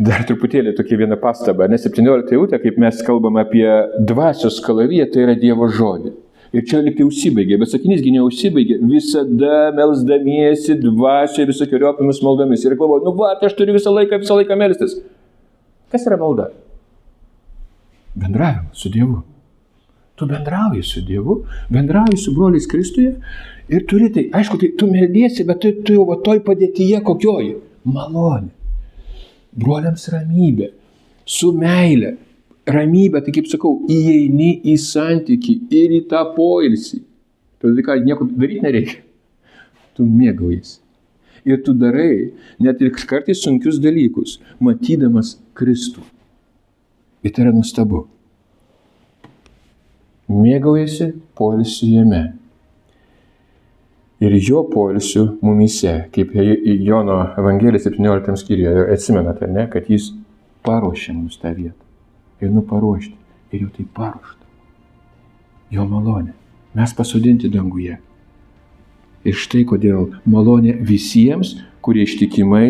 Speaker 1: dar truputėlį tokia viena pastaba, ne 17 eilutė, kaip mes kalbame apie dvasios kalaviją, tai yra Dievo žodį. Ir čia lyg tai užsibaigė, bet sakinysgi neužsibaigė, visada melsdamiesi dvasioje visokiojopomis maldomis. Ir galvoju, aš turiu visą laiką melstis. Kas yra malda? Bendravimas su Dievu. Tu bendrauji su Dievu, bendrauji su broliais Kristuje ir turi tai, aišku, tai tu meldiesi, bet tu jau toj padėtyje kokioji? Malonė. Broliams ramybė, su meile. Ramybė, tai kaip sakau, įeini į santykį ir į tą poilsį. Todėl ką, nieko daryti nereikia. Tu mėgaujasi. Ir tu darai net ir kartais sunkius dalykus, matydamas Kristų. Ir tai yra nuostabu. Mėgaujasi poilsiu jame. Ir jo poilsiu mumyse, kaip Jono Evangelijos 17 skyriuje, atsimenate, ne, kad jis paruošė mums tą vietą. Ir paruošti. Ir jau tai paruošta. Jo malonė. Mes pasodinti danguje. Ir štai kodėl malonė visiems, kurie ištikimai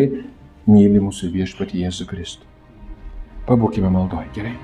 Speaker 1: myli mūsų viešpatį Jėzų Kristų. Pabūkime maldoje, gerai?